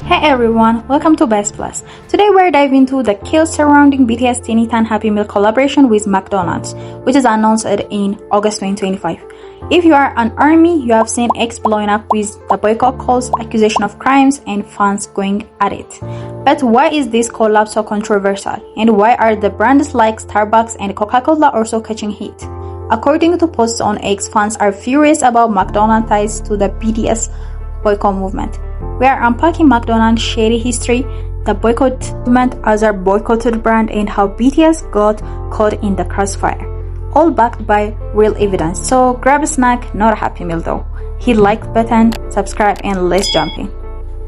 Hey everyone, welcome to Best Plus. Today we're diving into the chaos surrounding BTS TinyTAN Happy Meal collaboration with McDonald's, which is announced in August 2025. If you are an ARMY, you have seen X blowing up with the boycott calls, accusation of crimes, and fans going at it. But why is this collab so controversial? And why are the brands like Starbucks and Coca-Cola also catching heat? According to posts on X, fans are furious about McDonald's ties to the BTS boycott movement. We are unpacking McDonald's shady history, the boycott movement, other boycotted brand, and how BTS got caught in the crossfire. All backed by real evidence. So grab a snack, not a Happy Meal though. Hit like button, subscribe, and let's jump in.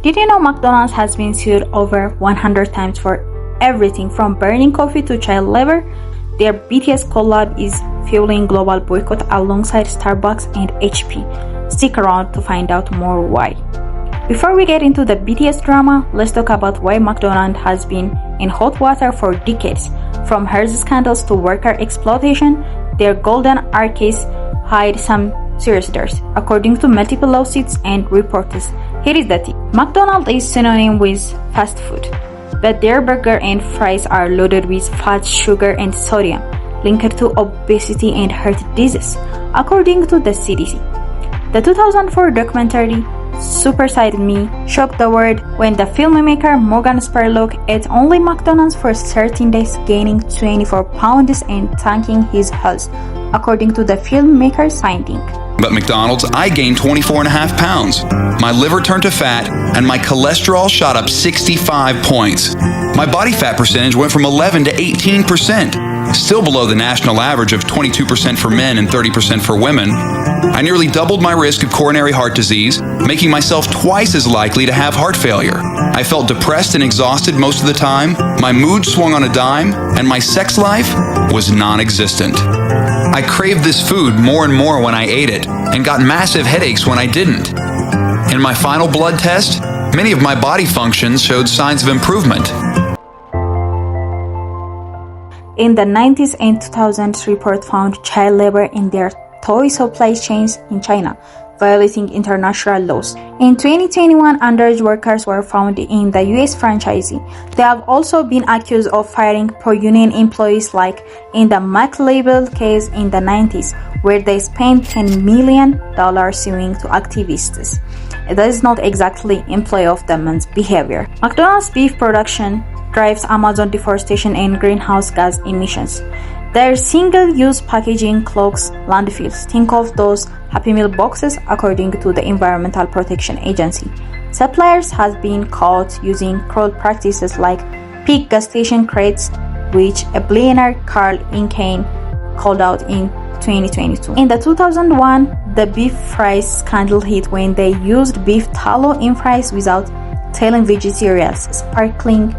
Did you know McDonald's has been sued over 100 times for everything from burning coffee to child labor? Their BTS collab is fueling global boycott alongside Starbucks and HP. Stick around to find out more why. Before we get into the BTS drama, let's talk about why McDonald's has been in hot water for decades. From hair scandals to worker exploitation, their golden arches hide some serious dirt, according to multiple lawsuits and reports. Here is the tea. McDonald's is synonym with fast food, but their burger and fries are loaded with fat, sugar, and sodium, linked to obesity and heart disease, according to the CDC. The 2004 documentary Superside Me shocked the world when the filmmaker Morgan Spurlock ate only McDonald's for 13 days, gaining 24 pounds and tanking his health, according to the filmmaker's finding. But McDonald's, I gained 24.5 pounds. My liver turned to fat, and my cholesterol shot up 65 points. My body fat percentage went from 11 to 18%, still below the national average of 22% for men and 30% for women. I nearly doubled my risk of coronary heart disease, making myself twice as likely to have heart failure. I felt depressed and exhausted most of the time, my mood swung on a dime, and my sex life was non-existent. I craved this food more and more when I ate it, and got massive headaches when I didn't. In my final blood test, many of my body functions showed signs of improvement. In the 90s and 2000s, report found child labor in their toy supply chains in China, violating international laws. In 2021, underage workers were found in the US franchisee. They have also been accused of firing pro-union employees, like in the Mac label case in the 90s, where they spent $10 million suing to activists. That is not exactly employee of the month behavior. McDonald's beef production drives Amazon deforestation and greenhouse gas emissions. Their single-use packaging clogs landfills. Think of those Happy Meal boxes, according to the Environmental Protection Agency. Suppliers have been caught using cruel practices like pig gas station crates, which a billionaire Carl Icahn called out in 2022. In the 2001, the beef fries scandal hit when they used beef tallow in fries without telling vegetarians, sparkling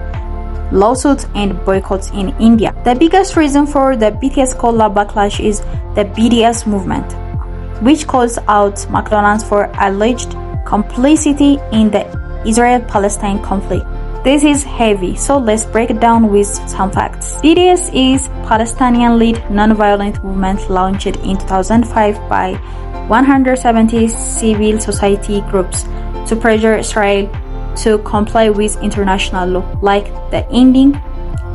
lawsuits and boycotts in India. The biggest reason for the BTS collab backlash is the BDS movement, which calls out McDonald's for alleged complicity in the Israel-Palestine conflict. This is heavy, so let's break it down with some facts. BDS is Palestinian-led non-violent movement launched in 2005 by 170 civil society groups to pressure Israel to comply with international law, like the ending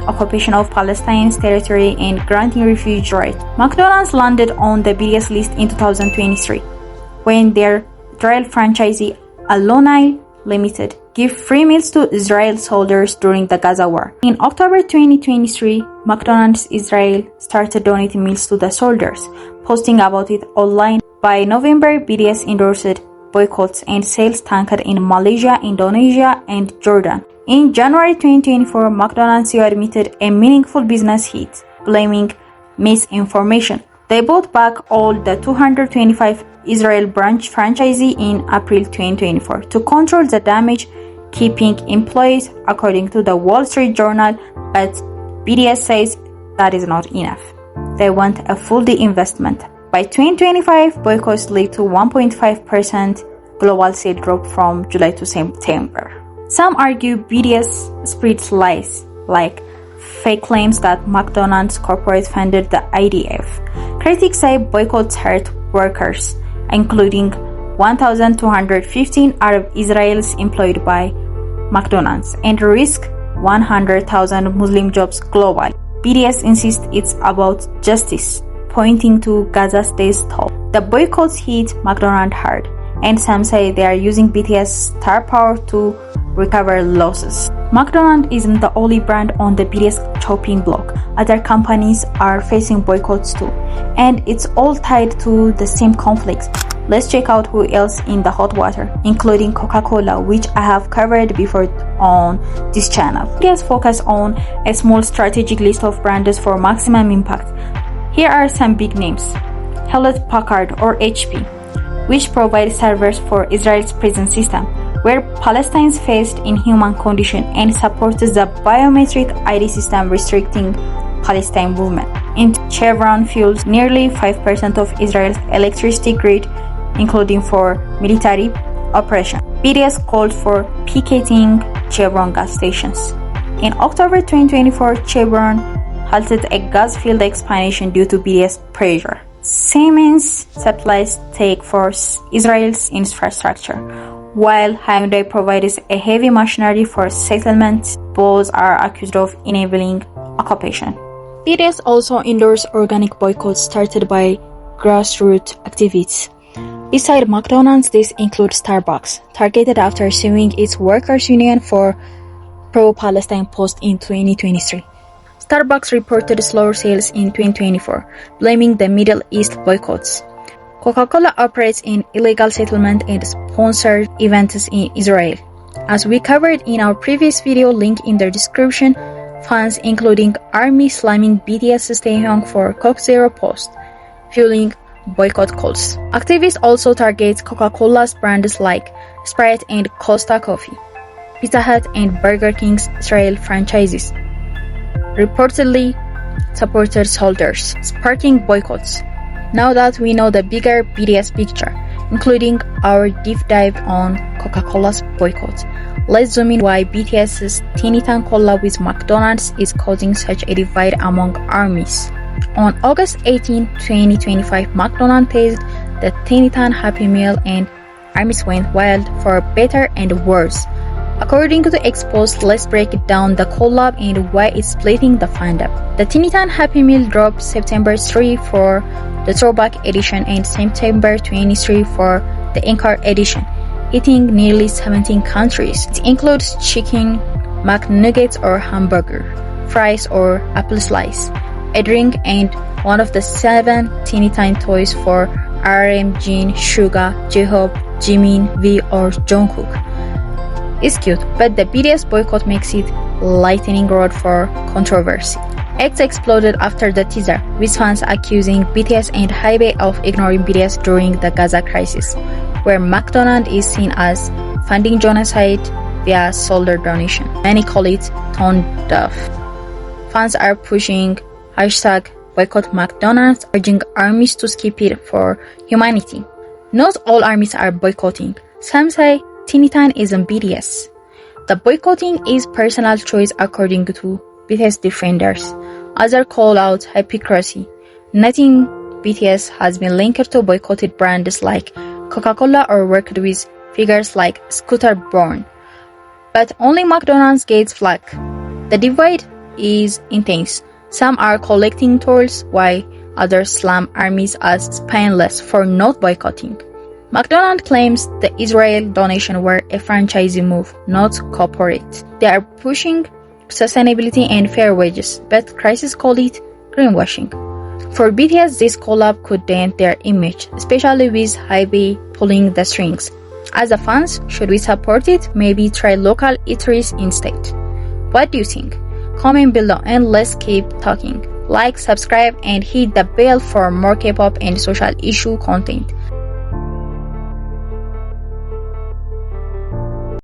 occupation of Palestine's territory and granting refugee rights. McDonald's landed on the BDS list in 2023 when their Israel franchisee Aloni Limited gave free meals to Israel soldiers during the Gaza war. In October 2023, McDonald's Israel started donating meals to the soldiers, posting about it online. By November, BDS endorsed boycotts and sales tanked in Malaysia, Indonesia, and Jordan. In January 2024, McDonald's admitted a meaningful business hit, blaming misinformation. They bought back all the 225 Israel branch franchisees in April 2024 to control the damage, keeping employees, according to the Wall Street Journal, but BDS says that is not enough. They want a full de-investment. By 2025, boycotts led to 1.5% global sales drop from July to September. Some argue BDS spreads lies, like fake claims that McDonald's corporate funded the IDF. Critics say boycotts hurt workers, including 1,215 Arab Israelis employed by McDonald's and risk 100,000 Muslim jobs globally. BTS insists it's about justice, pointing to Gaza's death toll. The boycotts hit McDonald's hard, and some say they are using BTS star power to recover losses. McDonald's isn't the only brand on the BTS chopping block. Other companies are facing boycotts too, and it's all tied to the same conflicts. Let's check out who else in the hot water, including Coca-Cola, which I have covered before on this channel. BTS focus on a small strategic list of brands for maximum impact. Here are some big names. Hewlett-Packard or HP, which provides servers for Israel's prison system, where Palestinians faced inhuman conditions and supports the biometric ID system restricting Palestine movement. And Chevron fuels nearly 5% of Israel's electricity grid, including for military operations. BTS called for picketing Chevron gas stations. In October 2024, Chevron halted a gas field expansion due to BTS pressure. Siemens supplies take for Israel's infrastructure, while Hyundai provides a heavy machinery for settlement. Both are accused of enabling occupation. BTS also endorsed organic boycotts started by grassroots activists. Beside McDonald's, this includes Starbucks, targeted after suing its workers' union for pro-Palestine post in 2023. Starbucks reported slower sales in 2024, blaming the Middle East boycotts. Coca-Cola operates in illegal settlement and sponsored events in Israel. As we covered in our previous video, link in the description, fans including Army slamming BTS TAEHYUNG for Coke Zero post, fueling boycott calls. Activists also target Coca-Cola's brands like Sprite and Costa Coffee, Pizza Hut and Burger King's Israel franchises. Reportedly supported soldiers, sparking boycotts. Now that we know the bigger BTS picture, including our deep dive on Coca-Cola's boycott, let's zoom in why BTS's TinyTAN collab with McDonald's is causing such a divide among armies. On August 18, 2025, McDonald's teased the TinyTAN Happy Meal and armies went wild for better and worse. According to the exposed, let's break down the collab and why it's splitting the fandom. The TinyTAN Happy Meal dropped September 3 for the Throwback Edition and September 23 for the Encore Edition, hitting nearly 17 countries. It includes chicken, McNuggets or hamburger, fries or apple slice, a drink, and one of the 7 TinyTAN toys for RM, Jin, Suga, J-Hope, Jimin, V or Jungkook. It's cute, but the BTS boycott makes it lightning rod for controversy. X exploded after the teaser, with fans accusing BTS and Hybe of ignoring BTS during the Gaza crisis, where McDonald's is seen as funding genocide via soldier donation. Many call it tone deaf. Fans are pushing #boycott McDonald's, urging armies to skip it for humanity. Not all armies are boycotting. Some say TinyTAN isn't BTS. The boycotting is personal choice according to BTS defenders. Others call out hypocrisy. Nothing BTS has been linked to boycotted brands like Coca-Cola or worked with figures like Scooter Braun. But only McDonald's gets flack. The divide is intense. Some are collecting tolls, while others slam armies as spineless for not boycotting. McDonald's claims the Israel donation were a franchisee move, not corporate. They are pushing sustainability and fair wages, but critics call it greenwashing. For BTS, this collab could dent their image, especially with Hybe pulling the strings. As a fans, should we support it? Maybe try local eateries instead. What do you think? Comment below and let's keep talking. Like, subscribe, and hit the bell for more K-pop and social issue content.